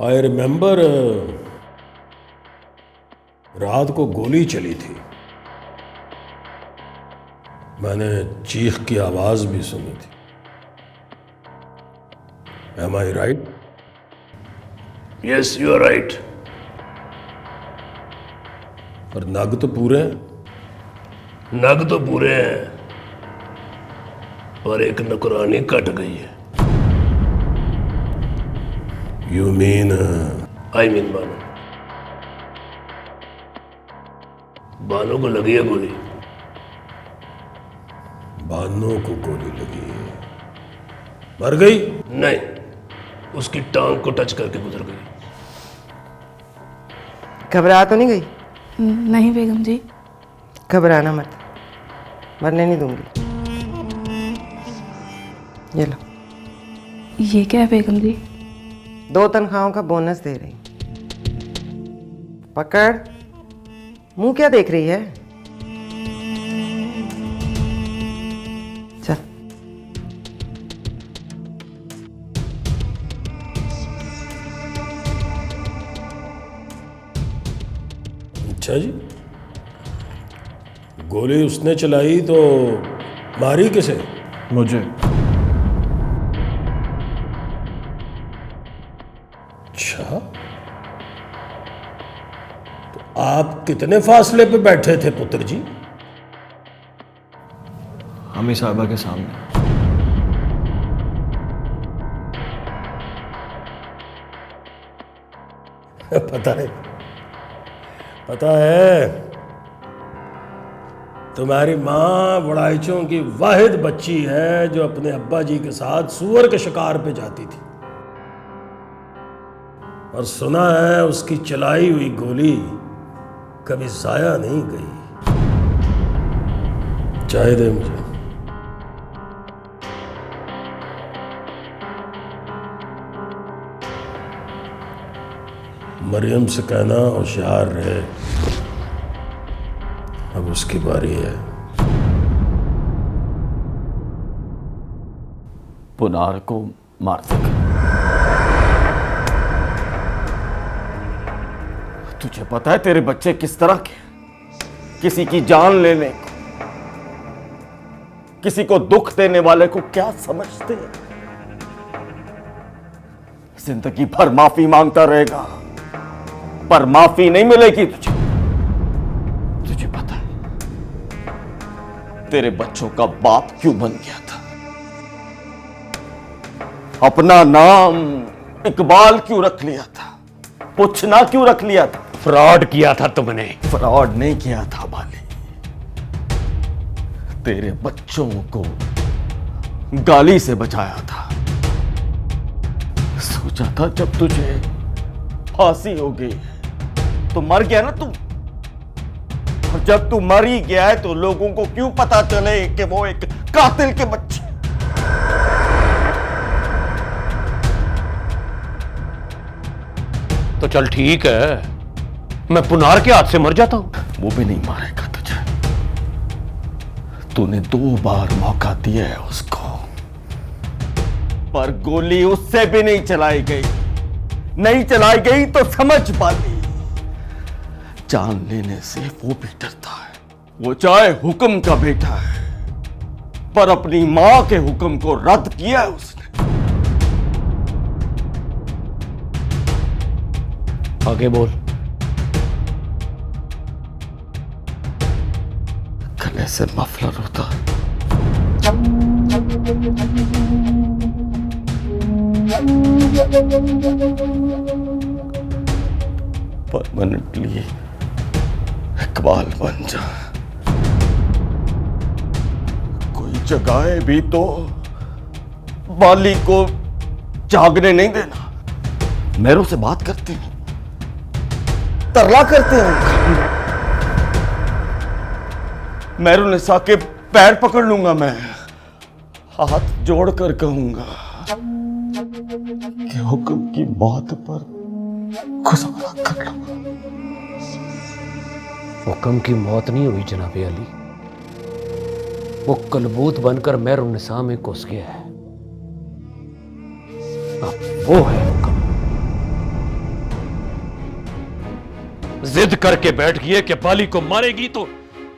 I remember रात को गोली चली थी। मैंने चीख की आवाज भी सुनी थी। Am I right? Yes you are right. और नग तो पूरे हैं? नग तो पूरे हैं, पर एक नौकरानी कट गई है। You mean? I mean Bano. Bano को लगी है गोली। बानो को गोली लगी है? मर गई? नहीं, उसकी टांग को टच करके गुजर गई। घबरा तो नहीं गई? नहीं बेगम जी। घबराना मत, मरने नहीं दूंगी। ये लो। ये क्या है बेगम जी? 2 तनख्वाहों का बोनस दे रही। पकड़। मुंह क्या देख रही है? चल। अच्छा जी, गोली उसने चलाई तो मारी किसे? मुझे। अच्छा, तो आप कितने फासले पे बैठे थे पुत्र जी? अम्मी साहबा के सामने। पता है तुम्हारी माँ बड़ाइचों की वाहिद बच्ची है जो अपने अब्बा जी के साथ सूअर के शिकार पे जाती थी, और सुना है उसकी चलाई हुई गोली कभी जाया नहीं गई। चाय दे मुझे। मरियम से कहना होशियार रहे, अब उसकी बारी है। पुनार को मार देगा। तुझे पता है तेरे बच्चे किस तरह के? किसी की जान लेने को, किसी को दुख देने वाले को क्या समझते हैं? जिंदगी भर माफी मांगता रहेगा, पर माफी नहीं मिलेगी तुझे। तुझे पता है तेरे बच्चों का बाप क्यों बन गया था? अपना नाम इकबाल क्यों रख लिया था? पूछना क्यों रख लिया था? फ्रॉड किया था तुमने। फ्रॉड नहीं किया था बाली, तेरे बच्चों को गाली से बचाया था। सोचा था जब तुझे फांसी हो गई तो मर गया ना तू, और जब तू मर ही गया है तो लोगों को क्यों पता चले कि वो एक कातिल के बच्चे। तो चल ठीक है, मैं पुनार के हाथ से मर जाता हूं। वो भी नहीं मारेगा तुझे। तूने 2 बार मौका दिया है उसको, पर गोली उससे भी नहीं चलाई गई। नहीं चलाई गई तो समझ पाती, जान लेने से वो भी डरता है। वो चाहे हुक्म का बेटा है, पर अपनी मां के हुक्म को रद्द किया है उसने। आगे बोल। गले से मफलर होता, परमानेंटली इकबाल बन जा। कोई जगाए भी तो बाली को जागने नहीं देना। मेरों से बात करते हैं, तरला करते हैं। मेरू निसा के पैर पकड़ लूंगा मैं, हाथ जोड़कर कहूंगा कि हुक्म की मौत पर गुजारा कर लो। हुक्म की मौत नहीं हुई जनाबे अली, वो कलबूत बनकर मेहरुन्निसा में घुस गया है। अब वो है हुक्म। जिद करके बैठ गई है कि बाली को मारेगी तो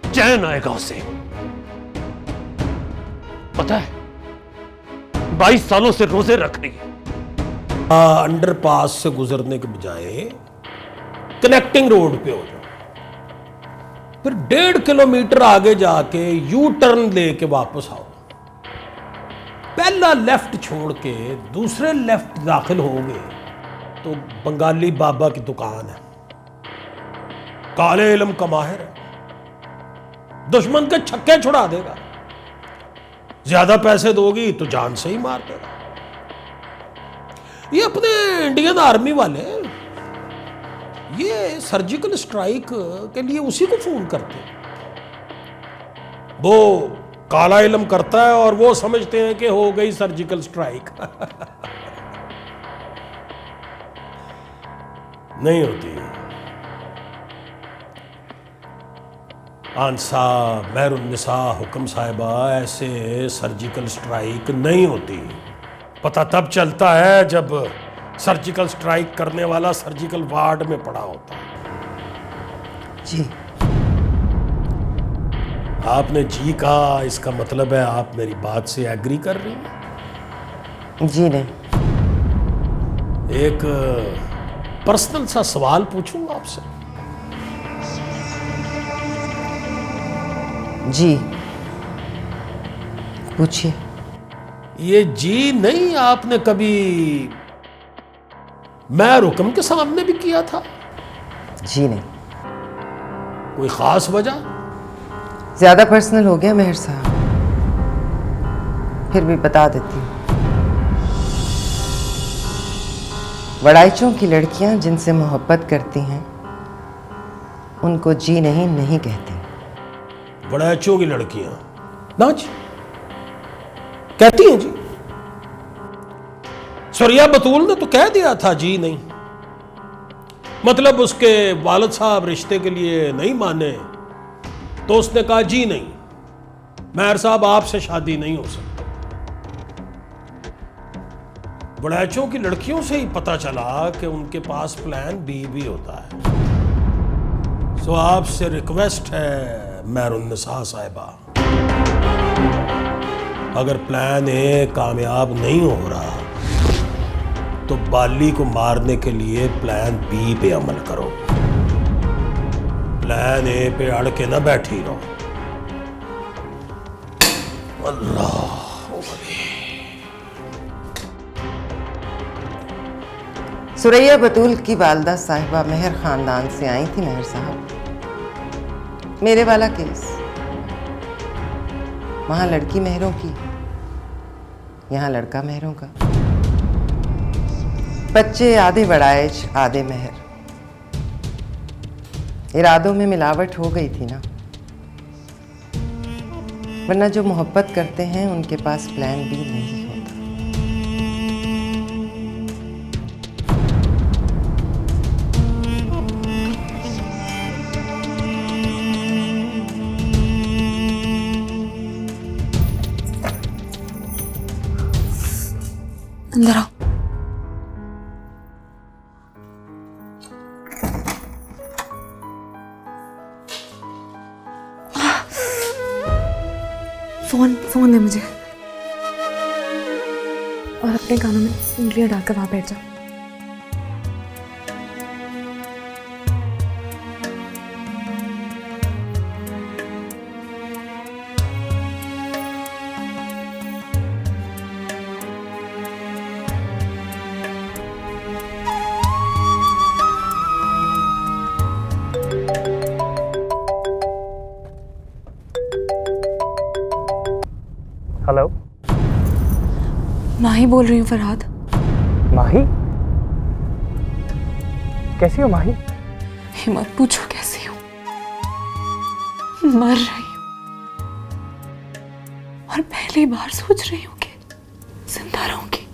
चैन आएगा उसे। पता है 22 सालों से रोजे रख रही है। अंडरपास से गुजरने के बजाय कनेक्टिंग रोड पे हो जाओ, फिर 1.5 किलोमीटर आगे जाके यू टर्न लेके वापस आओ। पहला लेफ्ट छोड़ के दूसरे लेफ्ट दाखिल होगे तो बंगाली बाबा की दुकान है, काले इल्म का माहिर है, दुश्मन के छक्के छुड़ा देगा। ज्यादा पैसे दोगी तो जान से ही मार देगा। ये अपने इंडियन आर्मी वाले ये सर्जिकल स्ट्राइक के लिए उसी को फोन करते हैं। वो काला इल्म करता है और वो समझते हैं कि हो गई सर्जिकल स्ट्राइक। नहीं होती। आंसा महरुन्निसा हुक्म साहिबा, ऐसे सर्जिकल स्ट्राइक नहीं होती। पता तब चलता है जब सर्जिकल स्ट्राइक करने वाला सर्जिकल वार्ड में पड़ा होता है। जी। आपने जी कहा, इसका मतलब है आप मेरी बात से एग्री कर रही हैं? जी नहीं। एक पर्सनल सा सवाल पूछूंगा आपसे। जी पूछिए। ये जी नहीं आपने कभी मैं हुक्म के सामने भी किया था? जी नहीं। कोई खास वजह? ज्यादा पर्सनल हो गया मेहर साहब, फिर भी बता देती हूँ। वड़ाइचों की लड़कियां जिनसे मोहब्बत करती हैं उनको जी नहीं कहती। वड़ाइचों की लड़कियां ना जी कहती हैं जी। सुरिया बतूल ने तो कह दिया था जी नहीं, मतलब उसके वालिद साहब रिश्ते के लिए नहीं माने तो उसने कहा जी नहीं, मेहर साहब आपसे शादी नहीं हो सकती। वड़ाइचों की लड़कियों से ही पता चला कि उनके पास प्लान बी भी होता है। सो आपसे रिक्वेस्ट है महरुन्निसा साहिबा, अगर प्लान ए कामयाब नहीं हो रहा तो बाली को मारने के लिए प्लान बी पे अमल करो। प्लान ए पे अड़ के ना बैठी रहो। अल्लाह। सुरैया बतूल की वालदा साहिबा मेहर खानदान से आई थी मेहर साहब। मेरे वाला केस, वहां लड़की मेहरों की, यहां लड़का मेहरों का। बच्चे आधे वड़ाइच आधे मेहर। इरादों में मिलावट हो गई थी ना, वरना जो मोहब्बत करते हैं उनके पास प्लान भी नहीं होता। अंदर आओ। फोन दे मुझे और अपने कानों में उंगलियां डालकर वहां बैठ जाओ। हेलो, माही बोल रही हूँ फरहाद। माही? कैसी हो माही? मत पूछो कैसी हूँ, मर रही हूँ और पहली बार सोच रही हूँ कि जिंदा रहूंगी।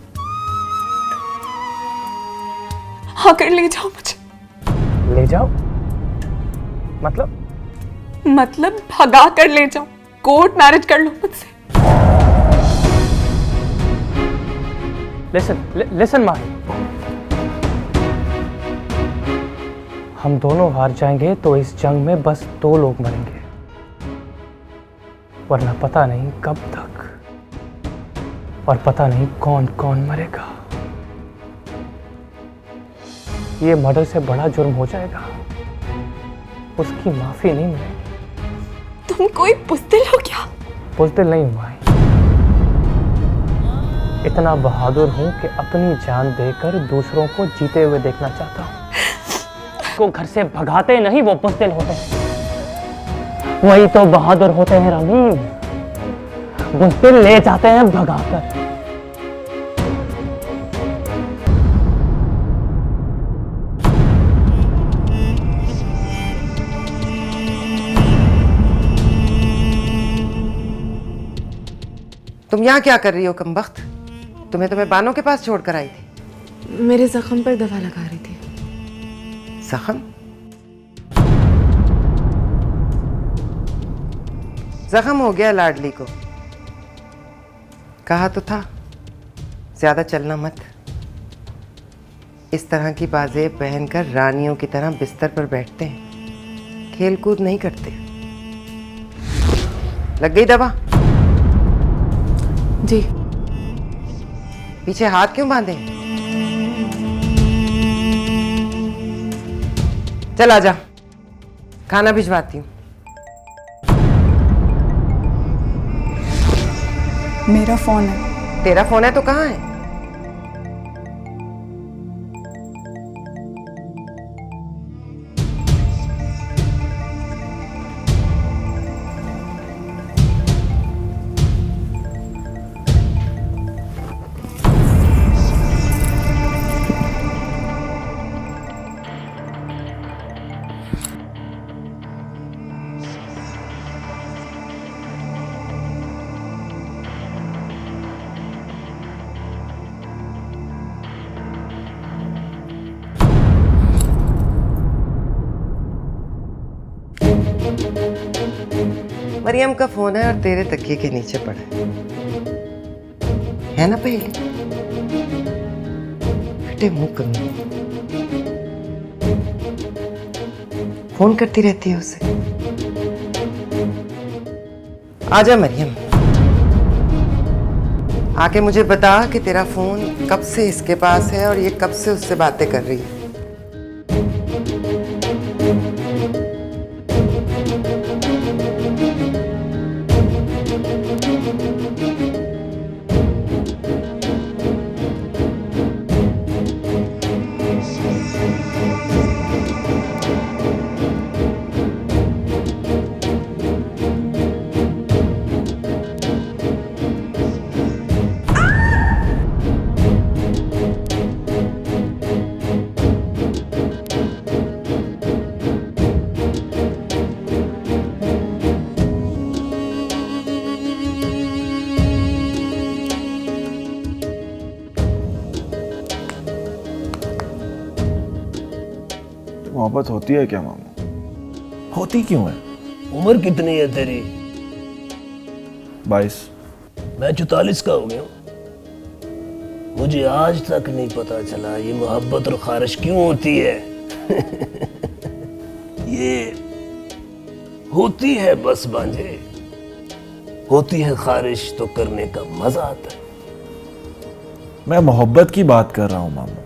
आकर ले जाओ मुझे। ले जाओ? मतलब भगा कर ले जाओ, कोर्ट मैरिज कर लो मुझसे। लिसन माही, हम दोनों हार जाएंगे तो इस जंग में बस 2 लोग मरेंगे, वरना पता नहीं कब तक, और पता नहीं कौन कौन मरेगा। ये मर्डर से बड़ा जुर्म हो जाएगा, उसकी माफी नहीं मिलेगी। तुम कोई बुज़दिल हो क्या? बुज़दिल नहीं हुआ, इतना बहादुर हूं कि अपनी जान देकर दूसरों को जीते हुए देखना चाहता हूं। को घर से भगाते नहीं वो बुज़दिल होते हैं, वही तो बहादुर होते हैं रमीम। बुज़दिल ले जाते हैं भगाकर। तुम यहाँ क्या कर रही हो कमबख्त? तुम्हें तो मैं बानो के पास छोड़कर आई थी। मेरे जख्म पर दवा लगा रही थी। जख्म? जख्म हो गया लाडली को। कहा तो था ज्यादा चलना मत। इस तरह की बाजें पहनकर रानियों की तरह बिस्तर पर बैठते हैं, खेल कूद नहीं करते। लग गई दवा? जी। पीछे हाथ क्यों बांधे? चल आजा, खाना भिजवाती हूँ। मेरा फोन है। तेरा फोन है तो कहाँ है? मरियम का फोन है और तेरे तकिए के नीचे पड़ा है ना? पहले बेटे मुंह कमी फोन करती रहती है उसे। आजा मरियम, आके मुझे बता कि तेरा फोन कब से इसके पास है और ये कब से उससे बातें कर रही है। मोहब्बत होती है क्या मामू? होती क्यों है? उम्र कितनी है तेरी? 22। मैं 44 का हो गया हूं। मुझे आज तक नहीं पता चला ये मोहब्बत और खारिश क्यों होती है। ये होती है बस बांझे, होती है खारिश तो करने का मजा आता है। मैं मोहब्बत की बात कर रहा हूं मामू।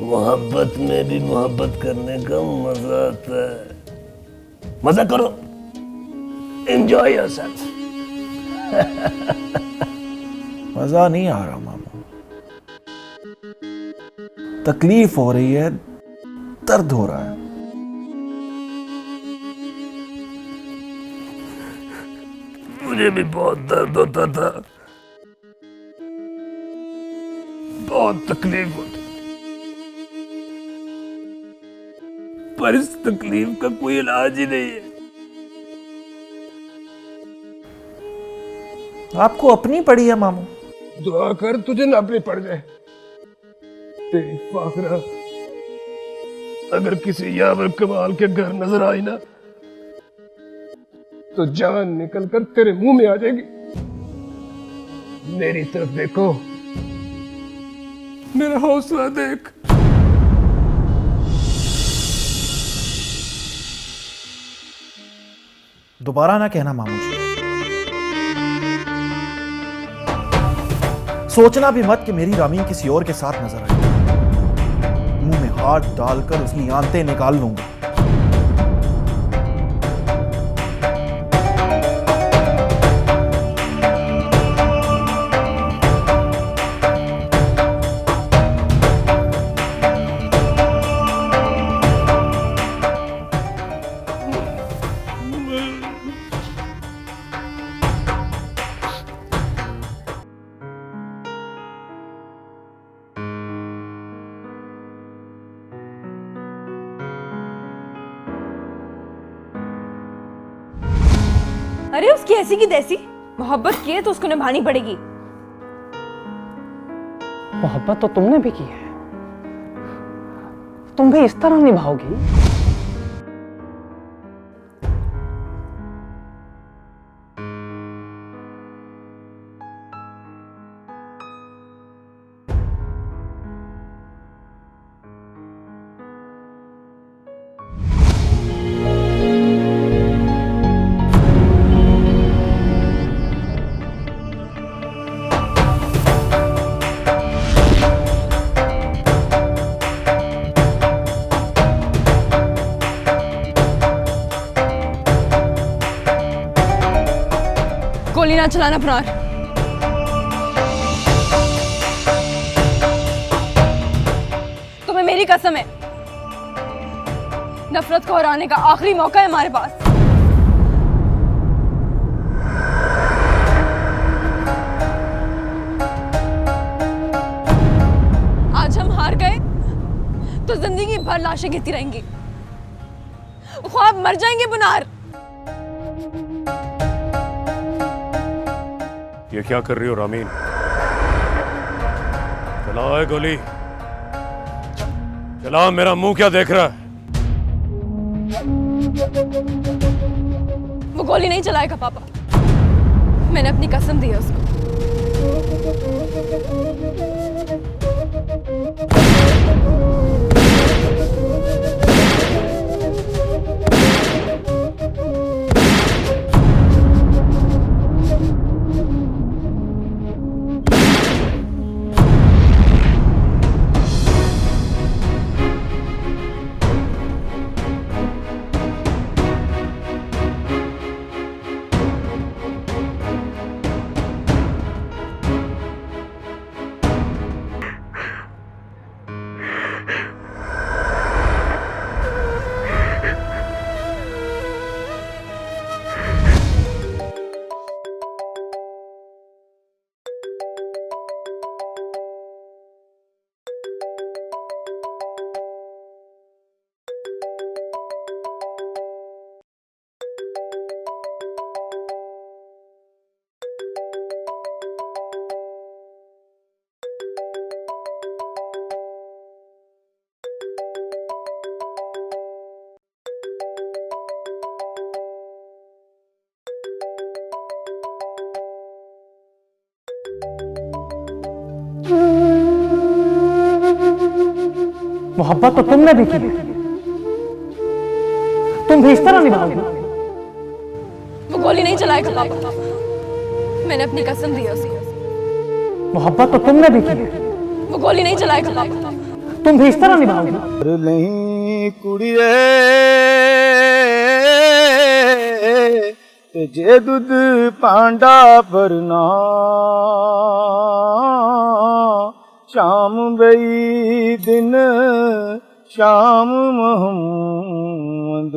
मोहब्बत में भी मोहब्बत करने का मजा आता है। मजा करो, एंजॉय योरसेल्फ। मजा नहीं आ रहा मामू, तकलीफ हो रही है, दर्द हो रहा है। मुझे भी बहुत दर्द होता था, बहुत तकलीफ होती, पर इस तकलीफ का कोई इलाज ही नहीं है। आपको अपनी पड़ी है मामू। दुआ कर तुझे ना अपनी पड़ जाए। तेरी फाखरा अगर किसी यावर कमाल के घर नजर आई ना तो जान निकल कर तेरे मुंह में आ जाएगी। मेरी तरफ देखो, मेरा हौसला देख। दोबारा ना कहना मामू जी। सोचना भी मत कि मेरी रामीन किसी और के साथ नजर आई। मुंह में हाथ डालकर उसकी आंतें निकाल लूंगा। अरे उसकी ऐसी की तैसी मोहब्बत की है तो उसको निभानी पड़ेगी। मोहब्बत तो तुमने भी की है, तुम भी इस तरह निभाओगी? गोली ना चलाना प्रार। तुम्हें मेरी कसम है, नफरत को हराने का आखिरी मौका है हमारे पास। आज हम हार गए तो जिंदगी भर लाशें गिरती रहेंगी, ख्वाब मर जाएंगे बुनार। ये क्या कर रही हो रामीन? चलाओ है गोली, चलाओ। मेरा मुंह क्या देख रहा है? वो गोली नहीं चलाएगा पापा, मैंने अपनी कसम दी है उसको। मोहब्बत तो तुमने भी की है, तुम भी इस तरह निभाओगे? वो गोली नहीं चलाएगा पापा, मैंने अपनी कसम दी है उसको। मोहब्बत तो तुमने भी की है, वो गोली नहीं चलाएगा पापा, तुम भी इस तरह निभाओगे? नहीं कुड़िए ते जे दूध पांडा भरना शाम बई दिन शाम मोहम्मद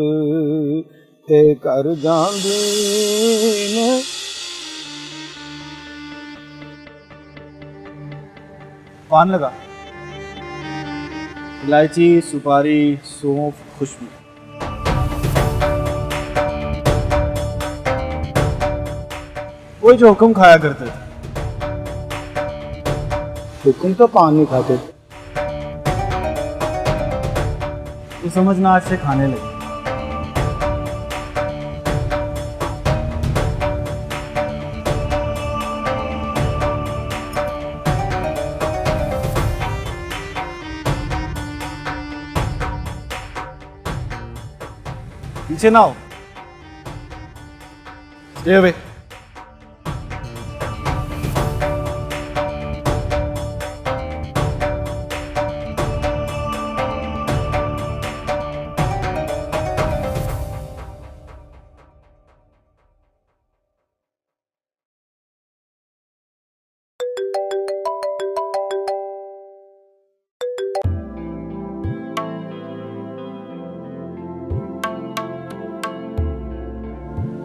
ते कर जांदी ने। पान लगा, इलायची, सुपारी, सौंफ, खुशबू। वही जो हुक्म खाया करते थे। हुक्म तो पान नहीं खाते थे, तो समझना आज से खाने लगे। पीछे ना हो, ये वे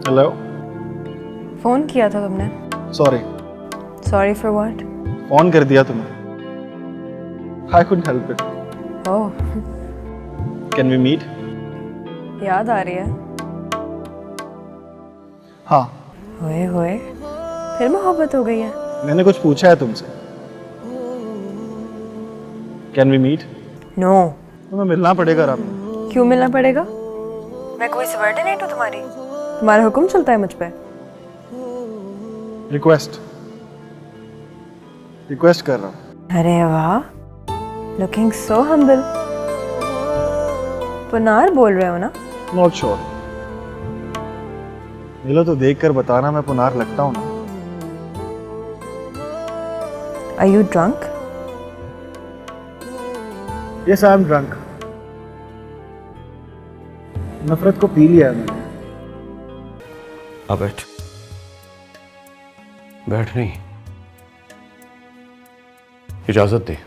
हेलो। फोन किया था तुमने? Sorry. Sorry for what? Phone कर दिया तुमने। I couldn't help it. Oh, can we meet? याद आ रही है? हाँ। होए होए, फिर मोहब्बत हो गई है? मैंने कुछ पूछा है तुमसे। Can we meet? नो। तुम्हें मिलना पड़ेगा रामी। क्यों मिलना पड़ेगा? मैं कोई सबऑर्डिनेट हूँ तुम्हारी? तुम्हारा हुक्म चलता है मुझ पे? रिक्वेस्ट कर रहा हूँ। अरे वाह, लुकिंग सो हम्बल। पुनार बोल रहे हो ना? Not sure. मिलो तो देख कर बताना मैं पुनार लगता हूँ ना। Are you drunk? Yes, I am drunk. नफरत को पी लिया है मैंने। अब बैठ। बैठ नहीं, इजाजत दे।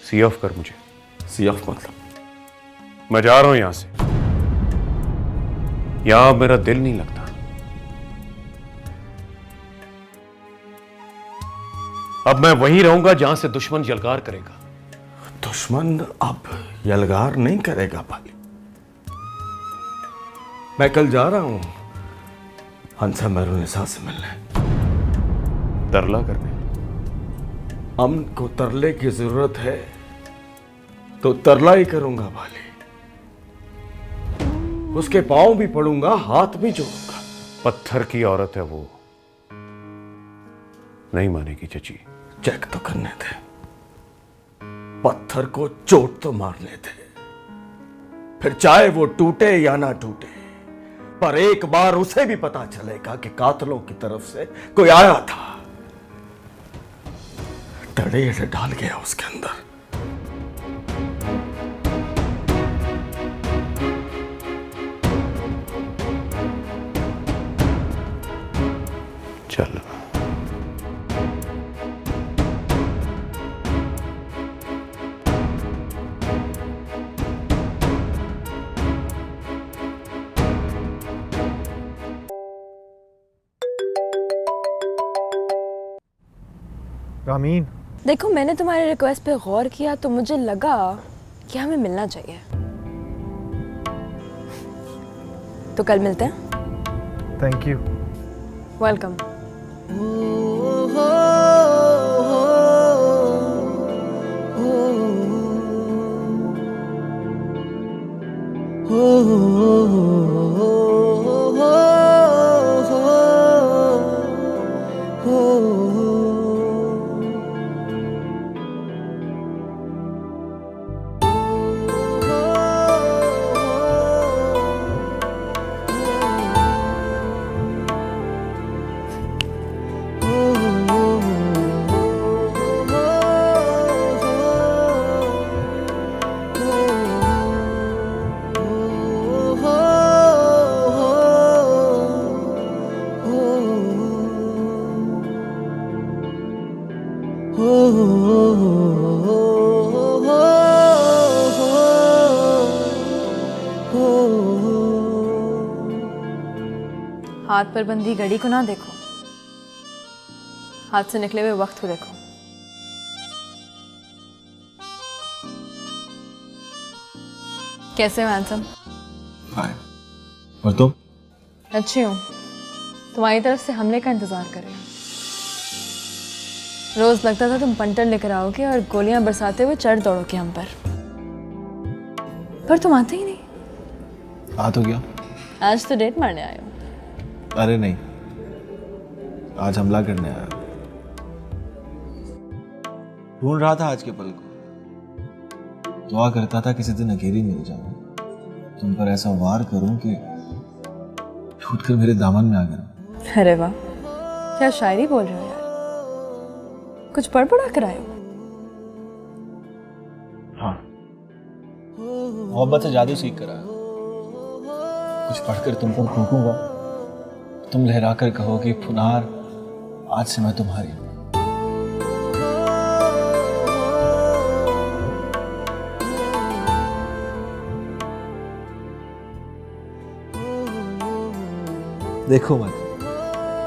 सी ऑफ कर मुझे। सी ऑफ मतलब? मैं जा रहा हूं यहां से। यहां मेरा दिल नहीं लगता। अब मैं वहीं रहूंगा जहां से दुश्मन यलगार करेगा। दुश्मन अब यलगार नहीं करेगा भाई। मैं कल जा रहा हूं हंसा मेहरुन्निसा से मिलने, तरला करने। अमन को तरले की जरूरत है तो तरला ही करूंगा भाली। उसके पांव भी पड़ूंगा, हाथ भी जोड़ूंगा। पत्थर की औरत है वो, नहीं मानेगी चची। चेक तो करने थे, पत्थर को चोट तो मारने थे, फिर चाहे वो टूटे या ना टूटे, पर एक बार उसे भी पता चलेगा कि कातलों की तरफ से कोई आया था, तड़ेड़ डाल गया उसके अंदर। चल। रामीन, देखो, मैंने तुम्हारे रिक्वेस्ट पे गौर किया तो मुझे लगा कि हमें मिलना चाहिए। तो कल मिलते हैं। Thank you. वेलकम। हाथ पर बंधी घड़ी को ना देखो, हाथ से निकले हुए वक्त को देखो। कैसे हो हैंडसम? हाय। और तुम? अच्छी हूँ। तुम्हारी तरफ से हमले का इंतजार कर रही हूँ। रोज लगता था तुम पंटर लेकर आओगे और गोलियां बरसाते हुए चढ़ दौड़ोगे हम पर तुम आते ही नहीं। आ तो गया। आज तो डेट मारने आए हो। अरे नहीं, आज हमला करने आया। ढूंढ रहा था आज के पल को। दुआ करता था किसी दिन अकेली मिल जाऊं, तुम पर ऐसा वार करूं कि फूटकर मेरे दामन में आ गया। अरे वाह, क्या शायरी बोल रहे हो यार, कुछ पढ़ पढ़ा कर आए हो? हाँ, मोहब्बत से जादू सीख कर आया। कुछ पढ़कर तुम पर फूंकूंगा, तुम लहरा कर कहोगी पुनार, आज से मैं तुम्हारी हूं। देखो मत,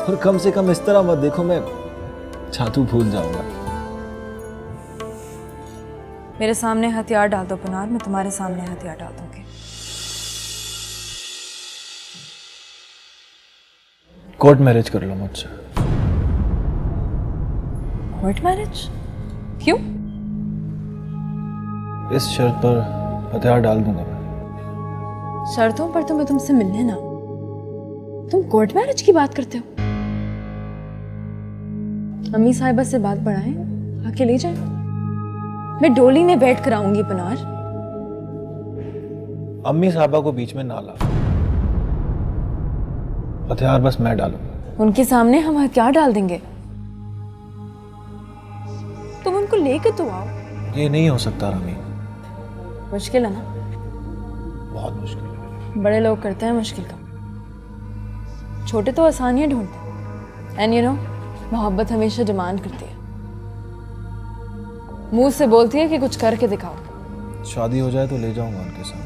और कम से कम इस तरह मत देखो, मैं जादू भूल जाऊंगा। मेरे सामने हथियार डाल दो पुनार, मैं तुम्हारे सामने हथियार डाल दूंगी। कोर्ट मैरिज कर लो मुझसे। Court marriage? क्यों? इस शर्त पर हथियार डाल दूंगा मैं। शर्तों पर तो मैं तुमसे मिलने ना, तुम कोर्ट मैरिज की बात करते हो? अम्मी साहिबा से बात बढ़ाएं, आके ले जाए, मैं डोली में बैठ कर आऊंगी पुनार। अम्मी साहबा को बीच में ना ला, हथियार बस मैं डालूंगा। उनके सामने हम हथियार डाल देंगे, तुम उनको लेकर तो आओ। ये नहीं हो सकता रामी, मुश्किल है ना? बहुत मुश्किल है। बड़े लोग करते हैं मुश्किल का, छोटे तो आसानियां ढूंढते हैं। एंड यू नो, मोहब्बत हमेशा डिमांड करती है, मुंह से बोलती है कि कुछ करके दिखाओ। शादी हो जाए तो ले जाऊंगा उनके साथ,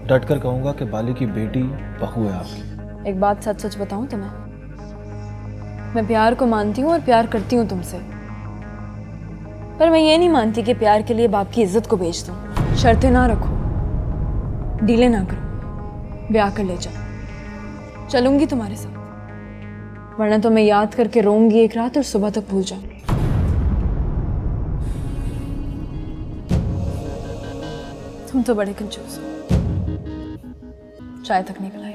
डट कर कहूंगा कि बाली की बेटी बहू है आपकी। एक बात सच सच बताऊं तुम्हें, मैं प्यार को मानती हूँ और प्यार करती हूँ तुमसे, पर मैं ये नहीं मानती कि प्यार के लिए बाप की इज्जत को बेच दूं। शर्तें ना रखो, डीले ना करो, ब्याह कर ले जाओ, चलूंगी तुम्हारे साथ, वरना तो मैं याद करके रोऊंगी एक रात और सुबह तक भूल जाऊंगी। तुम तो बड़े कंजूस हो, चाय तक नहीं पिलाई।